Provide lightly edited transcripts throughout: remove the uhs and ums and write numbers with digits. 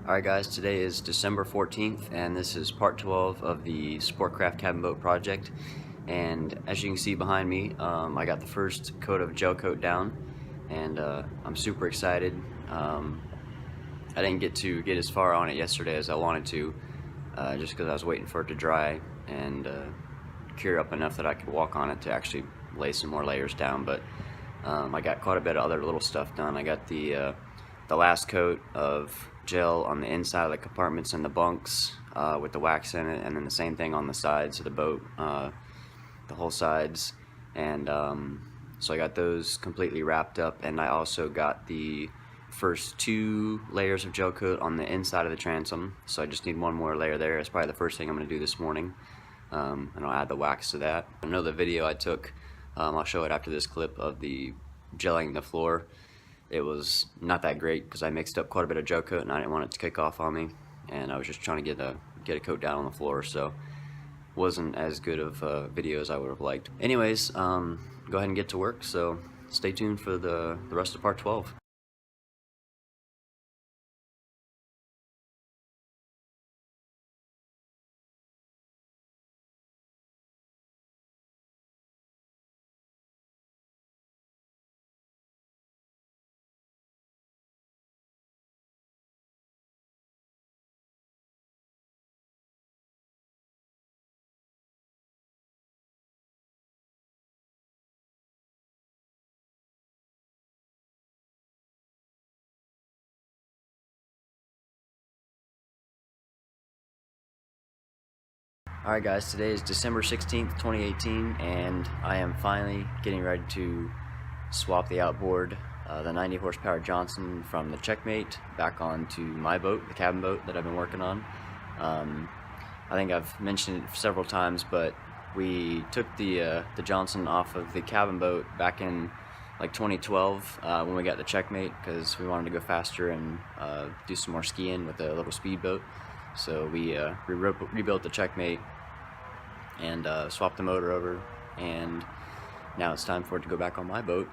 Alright guys, today is December 14th and this is part 12 of the Sportcraft cabin boat project. And as you can see behind me, I got the first coat of gel coat down, and I'm super excited. I didn't get as far on it yesterday as I wanted to, just because I was waiting for it to dry and cure up enough that I could walk on it to actually lay some more layers down. But I got quite a bit of other little stuff done. I got the last coat of gel on the inside of the compartments and the bunks with the wax in it, and then the same thing on the sides of the boat, the whole sides. And so I got those completely wrapped up, and I also got the first 2 layers of gel coat on the inside of the transom, so I just need one more layer there. It's probably the first thing I'm going to do this morning, and I'll add the wax to that. I know the video I took, I'll show it after this clip, of the gelling the floor. It was not that great because I mixed up quite a bit of gel coat and I didn't want it to kick off on me, and I was just trying to get a coat down on the floor, so wasn't as good of a video as I would have liked. Anyways, go ahead and get to work, so stay tuned for the rest of part 12. Alright guys, today is December 16th, 2018, and I am finally getting ready to swap the outboard, the 90 horsepower Johnson, from the Checkmate back onto my boat, the cabin boat that I've been working on. I think I've mentioned it several times, but we took the Johnson off of the cabin boat back in like 2012 when we got the Checkmate, because we wanted to go faster and do some more skiing with a little speedboat. So we rebuilt the Checkmate and swapped the motor over, and now it's time for it to go back on my boat.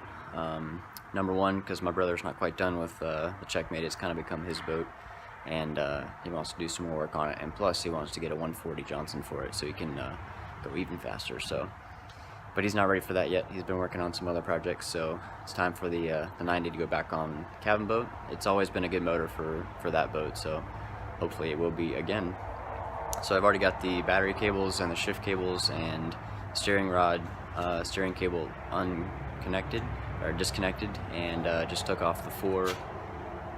Number one, because my brother's not quite done with the Checkmate. It's kind of become his boat, and he wants to do some more work on it, and plus he wants to get a 140 Johnson for it so he can go even faster. So, but he's not ready for that yet. He's been working on some other projects, so it's time for the 90 to go back on cabin boat. It's always been a good motor for that boat, so hopefully it will be again. So I've already got the battery cables and the shift cables and steering rod, steering cable unconnected or disconnected, and just took off the 4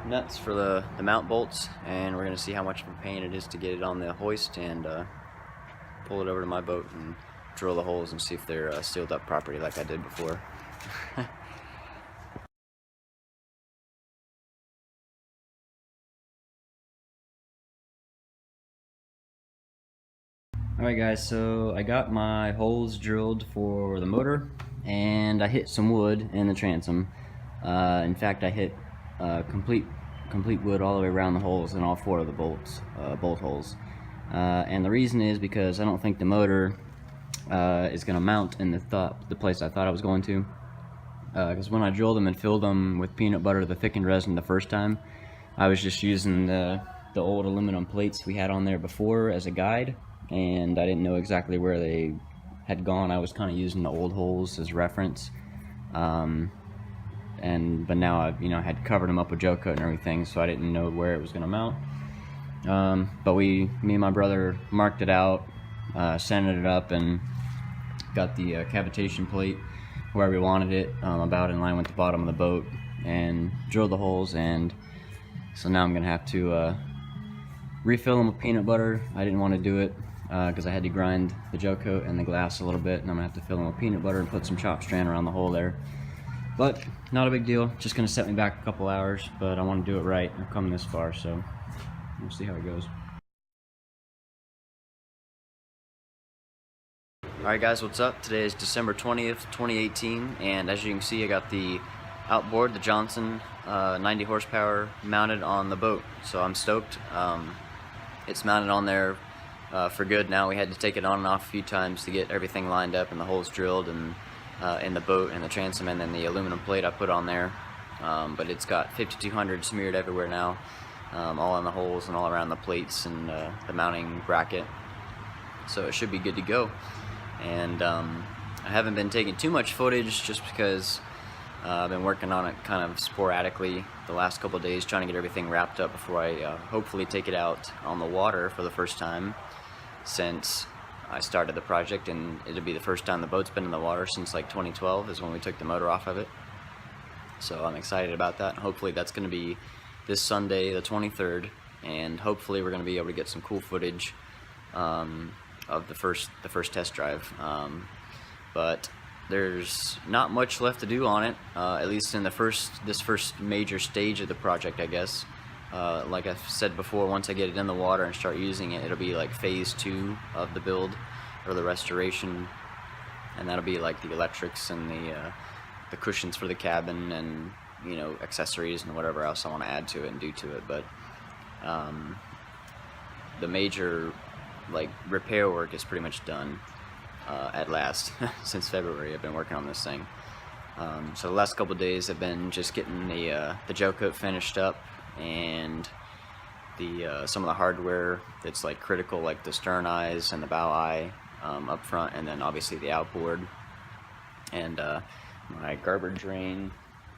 nuts for the mount bolts, and we're going to see how much of a pain it is to get it on the hoist and pull it over to my boat and drill the holes and see if they're sealed up properly like I did before. Alright guys, so I got my holes drilled for the motor, and I hit some wood in the transom. In fact, I hit complete wood all the way around the holes in all 4 of the bolt holes. And the reason is because I don't think the motor is going to mount in the place I thought I was going to. Because when I drilled them and filled them with peanut butter, the thickened resin, the first time, I was just using the old aluminum plates we had on there before as a guide, and I didn't know exactly where they had gone. I was kind of using the old holes as reference, but now I had covered them up with gel coat and everything, so I didn't know where it was going to mount. But me and my brother marked it out, sanded it up, and got the cavitation plate where we wanted it, about in line with the bottom of the boat, and drilled the holes. And so now I'm gonna have to refill them with peanut butter. I didn't want to do it because I had to grind the gel coat and the glass a little bit, and I'm gonna have to fill them with peanut butter and put some chop strand around the hole there. But not a big deal, just gonna set me back a couple hours, but I want to do it right. I've come this far, so we'll see how it goes. Alright guys, what's up? Today is December 20th, 2018, and as you can see, I got the outboard, the Johnson 90 horsepower, mounted on the boat, so I'm stoked. It's mounted on there for good now. We had to take it on and off a few times to get everything lined up and the holes drilled, and in the boat and the transom, and then the aluminum plate I put on there. But it's got 5200 smeared everywhere now, all in the holes and all around the plates and the mounting bracket. So it should be good to go. And I haven't been taking too much footage just because I've been working on it kind of sporadically the last couple of days, trying to get everything wrapped up before I hopefully take it out on the water for the first time since I started the project. And it'll be the first time the boat's been in the water since like 2012 is when we took the motor off of it. So I'm excited about that. Hopefully that's going to be this Sunday, the 23rd, and hopefully we're going to be able to get some cool footage of the first test drive. But there's not much left to do on it, at least in this first major stage of the project, I guess. Like I've said before, once I get it in the water and start using it, it'll be like phase 2 of the build, or the restoration, and that'll be like the electrics and the cushions for the cabin and, you know, accessories and whatever else I want to add to it and do to it. But the major like repair work is pretty much done at last. Since February I've been working on this thing. So the last couple days I've been just getting the gelcoat finished up, and some of the hardware that's like critical, like the stern eyes and the bow eye up front, and then obviously the outboard, and my garbage drain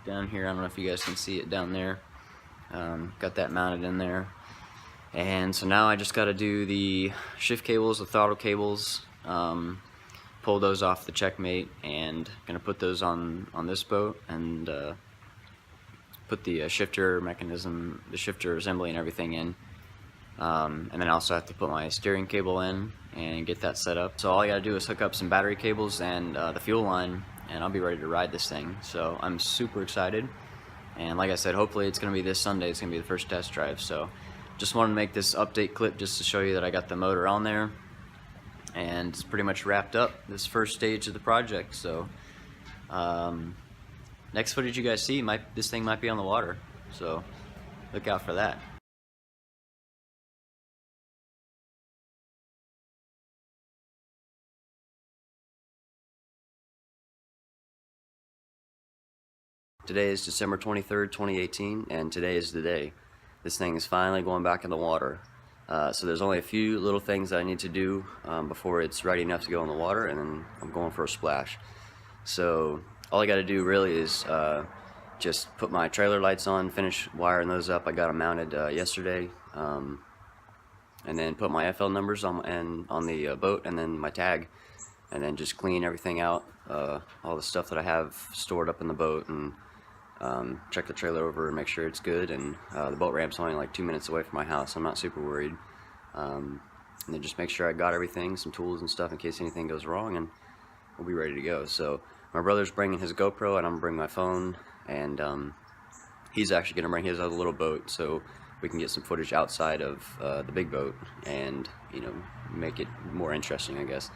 down here. I don't know if you guys can see it down there. Got that mounted in there. And so now I just got to do the shift cables, the throttle cables, pull those off the Checkmate, and gonna put those on this boat, and put the shifter mechanism, the shifter assembly and everything in. And then I also have to put my steering cable in and get that set up. So all I gotta do is hook up some battery cables and the fuel line, and I'll be ready to ride this thing. So I'm super excited, and like I said, hopefully it's gonna be this Sunday. It's gonna be the first test drive. So just wanted to make this update clip just to show you that I got the motor on there, and it's pretty much wrapped up this first stage of the project. So next footage you guys see, this thing might be on the water, so look out for that. Today is December 23rd, 2018, and today is the day. This thing is finally going back in the water. So there's only a few little things that I need to do before it's ready enough to go in the water, and then I'm going for a splash. So all I got to do really is just put my trailer lights on, finish wiring those up. I got them mounted yesterday, and then put my FL numbers on the boat, and then my tag, and then just clean everything out, all the stuff that I have stored up in the boat, and check the trailer over and make sure it's good. And the boat ramp's only like 2 minutes away from my house, so I'm not super worried. And then just make sure I got everything, some tools and stuff in case anything goes wrong, and we'll be ready to go. So my brother's bringing his GoPro, and I'm gonna bring my phone, and he's actually gonna bring his other little boat so we can get some footage outside of the big boat, and, you know, make it more interesting, I guess.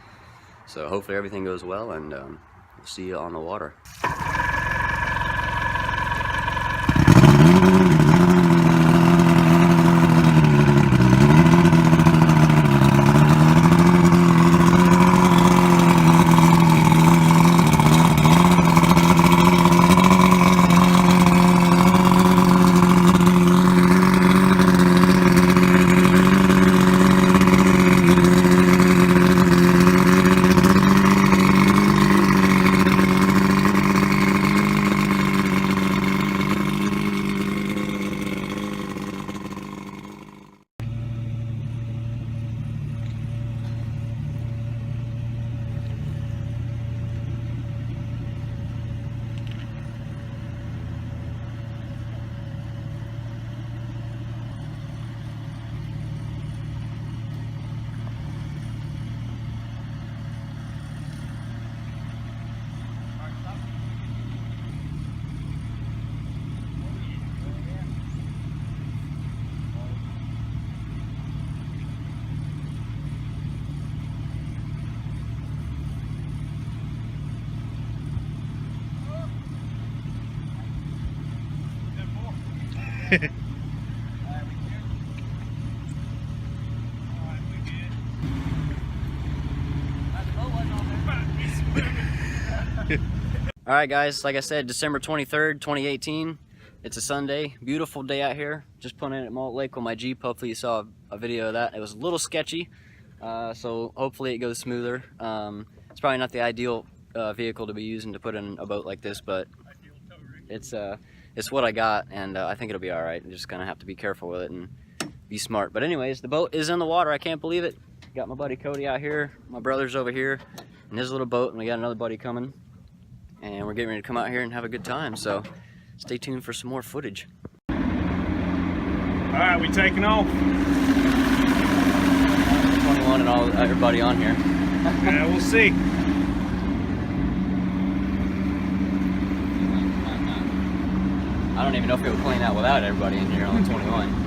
So hopefully everything goes well, and we'll see you on the water. Alright guys, like I said, December 23rd, 2018. It's a Sunday, beautiful day out here. Just pulling in at Mullet Lake with my Jeep. Hopefully you saw a video of that. It was a little sketchy, so hopefully it goes smoother. It's probably not the ideal vehicle to be using to put in a boat like this, but it's what I got, and I think it'll be all right. I'm just gonna have to be careful with it and be smart. But anyways, the boat is in the water. I can't believe it. Got my buddy Cody out here, my brother's over here in his little boat, and we got another buddy coming, and we're getting ready to come out here and have a good time. So stay tuned for some more footage. All right, we taking off. 21 and everybody on here. Yeah, we'll see. I don't even know if it would clean out without everybody in here, only 21.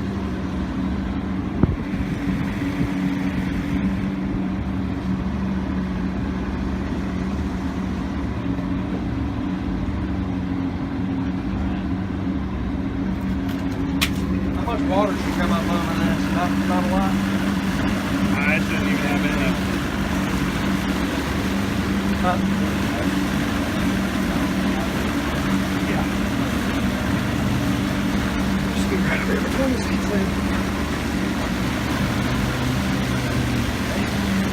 How much water should come up on this? Not a lot. I shouldn't even have enough. Yeah. Just get right there between the seats then.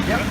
Yep.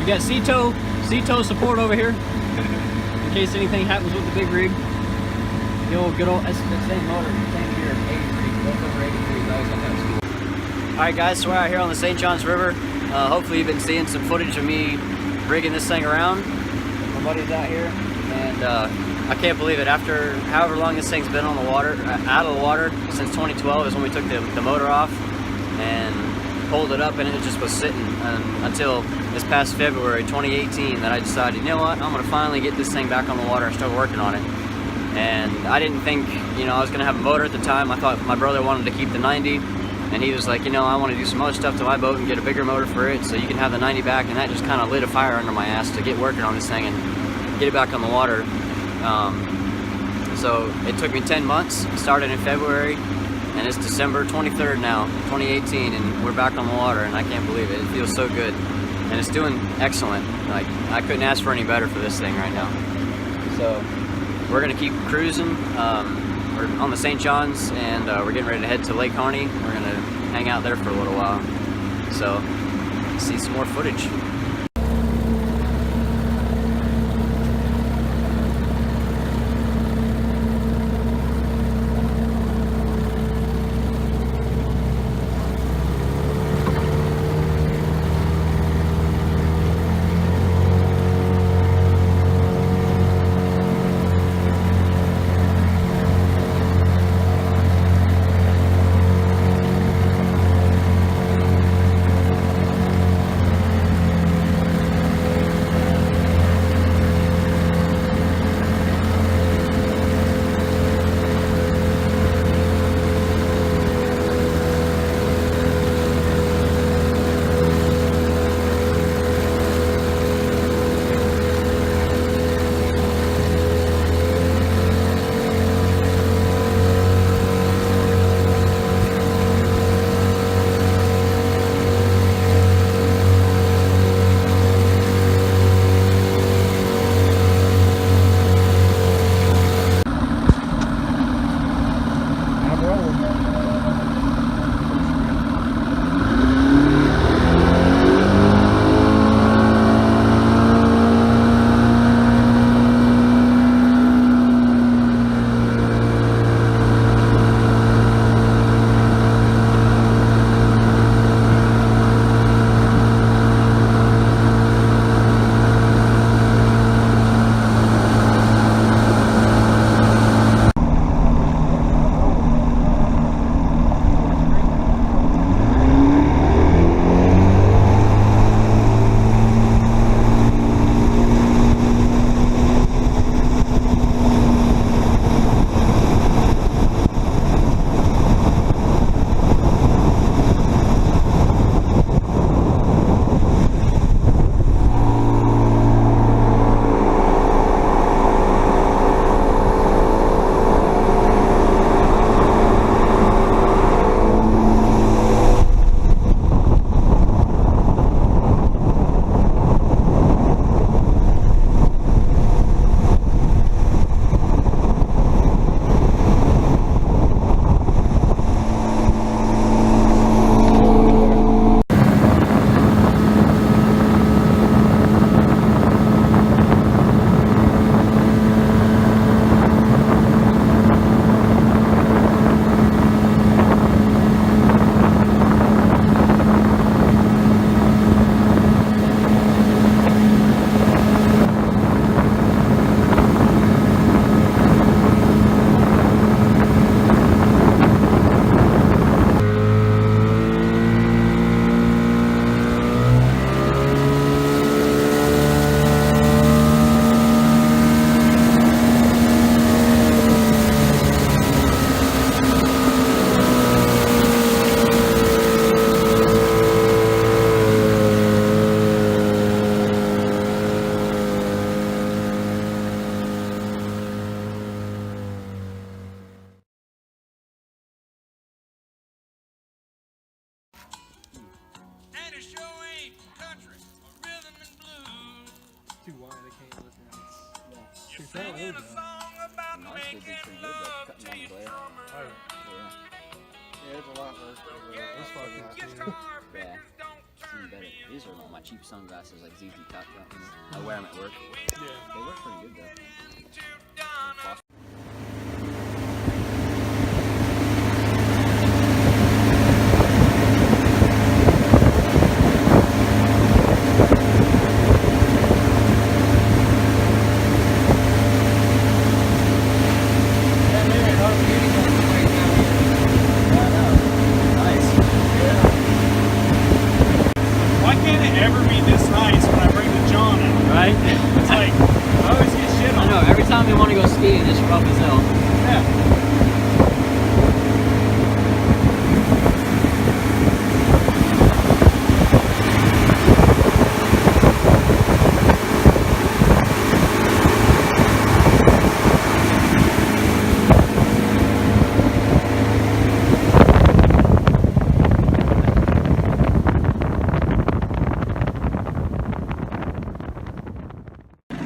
You got C-toe support over here in case anything happens with the big rig. The old good old, it's the same motor, same gear, 83, both over 83. I always thought that was cool. All right, guys, so we're out here on the St. Johns River. Hopefully you've been seeing some footage of me rigging this thing around. My buddy's out here, and I can't believe it. After however long this thing's been on the water, out of the water, since 2012 is when we took the motor off and pulled it up, and it just was sitting until this past February 2018 that I decided, you know what, I'm gonna finally get this thing back on the water and start working on it. And I didn't think, you know, I was gonna have a motor at the time. I thought my brother wanted to keep the 90, and he was like, you know, I want to do some other stuff to my boat and get a bigger motor for it so you can have the 90 back. And that just kind of lit a fire under my ass to get working on this thing and get it back on the water. So it took me 10 months. It started in February, and it's December 23rd now, 2018, and we're back on the water, and I can't believe it. It feels so good, and it's doing excellent. Like, I couldn't ask for any better for this thing right now. So we're gonna keep cruising. We're on the St. Johns, and we're getting ready to head to Lake Harney. We're gonna hang out there for a little while. So, see some more footage. Too wide, I can't listen to this. You're singing a song about making love to your drummer. Yeah, it's a lot less. Guitar pickers don't turn Yeah. me These are my cheap sunglasses, like ZZ Top. I wear them at work. Yeah. They work pretty good though. Why can't it ever be this nice when I bring the John out? Right? It's like, I always get shit I on. know, every time we want to go skiing, it's rough as hell. Yeah.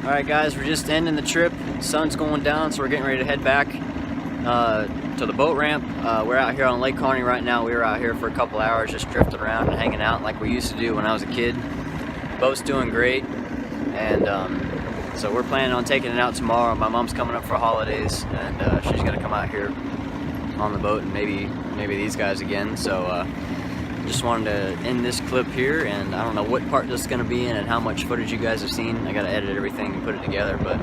Alright guys, we're just ending the trip. Sun's going down, so we're getting ready to head back to the boat ramp. We're out here on Lake Kearney right now. We were out here for a couple hours just drifting around and hanging out like we used to do when I was a kid. Boat's doing great, and so we're planning on taking it out tomorrow. My mom's coming up for holidays, and she's gonna come out here on the boat and maybe these guys again. So just wanted to end this clip here, and I don't know what part this is going to be in and how much footage you guys have seen. I got to edit everything and put it together, but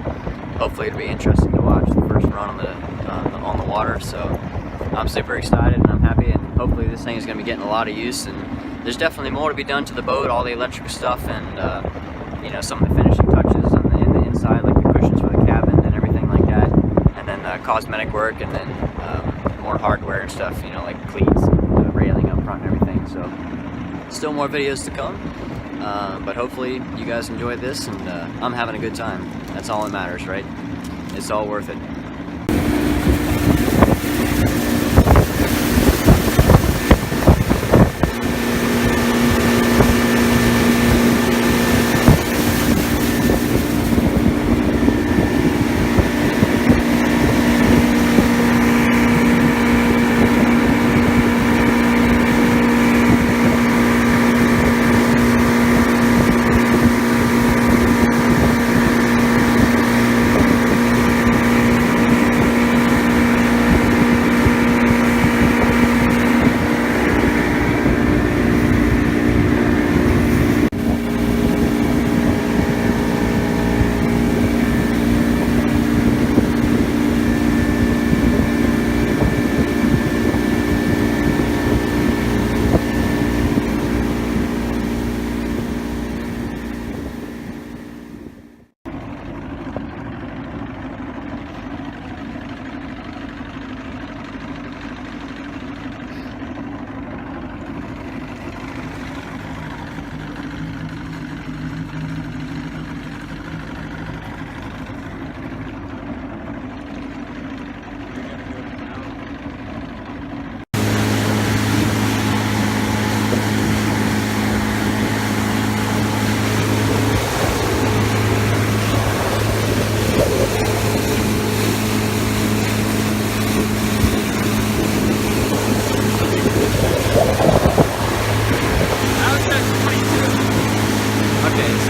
hopefully it'll be interesting to watch the first run on the water. So I'm super excited and I'm happy, and hopefully this thing is going to be getting a lot of use. And there's definitely more to be done to the boat, all the electrical stuff, and you know, some of the finishing touches on the inside, like the cushions for the cabin and everything like that, and then cosmetic work, and then more hardware and stuff, you know, like cleats, and railing up front and everything. So still more videos to come, but hopefully you guys enjoyed this, and I'm having a good time. That's all that matters, right? It's all worth it.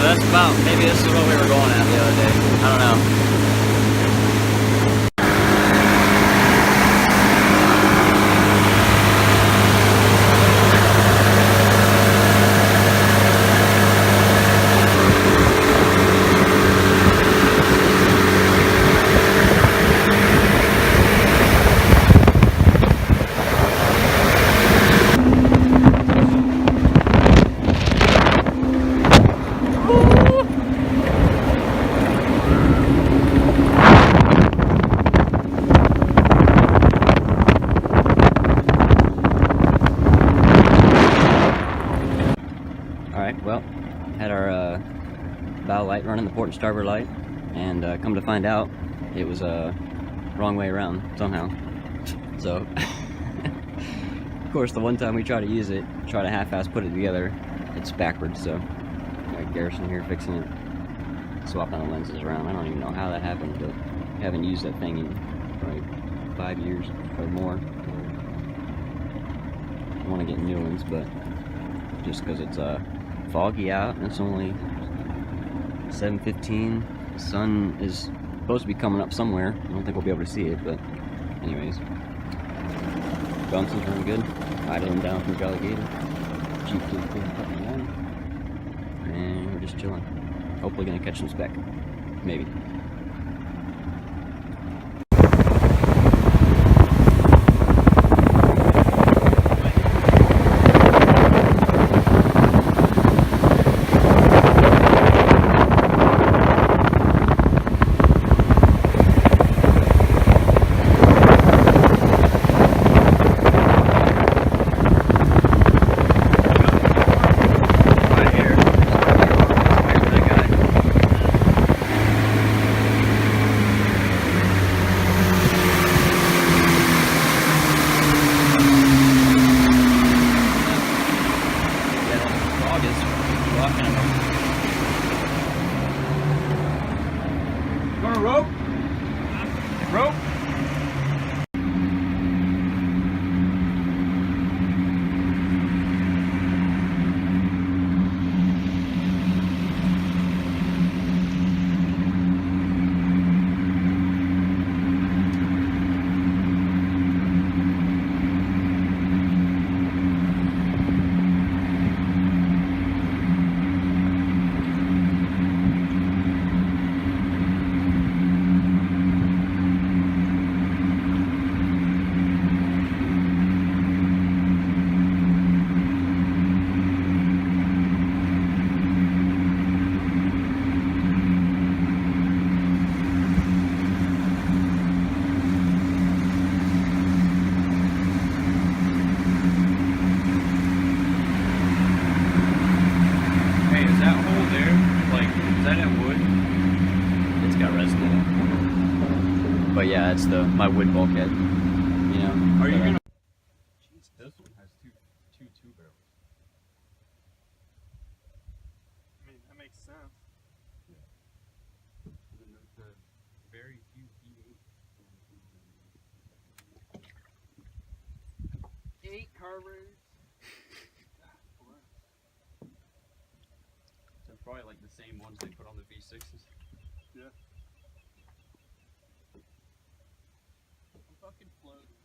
that's about, maybe this is what we were going at the other day. I don't know. Alright, well, had our bow light running, the port and starboard light, and come to find out, it was wrong way around somehow. So, of course, the one time we try to use it, try to half-ass put it together, it's backwards, so got Garrison here fixing it, swapping the lenses around. I don't even know how that happened, but I haven't used that thing in probably 5 years or more. I want to get new ones, but just because it's foggy out, and it's only 7:15. The sun is supposed to be coming up somewhere. I don't think we'll be able to see it, but anyways. Johnson's running good. Idling down from Jolly Gator. Jeep did a good puppy one. And we're just chilling. Hopefully gonna catch some speck. Maybe. Gonna rope? Rope? But yeah, it's my wood bulkhead. You know. Are you gonna? Jeez, this one has two barrels. I mean, that makes sense. Yeah. And then the very few V8. 8 carburetors. They're probably like the same ones they put on the V6s. Yeah. I'm fucking floating.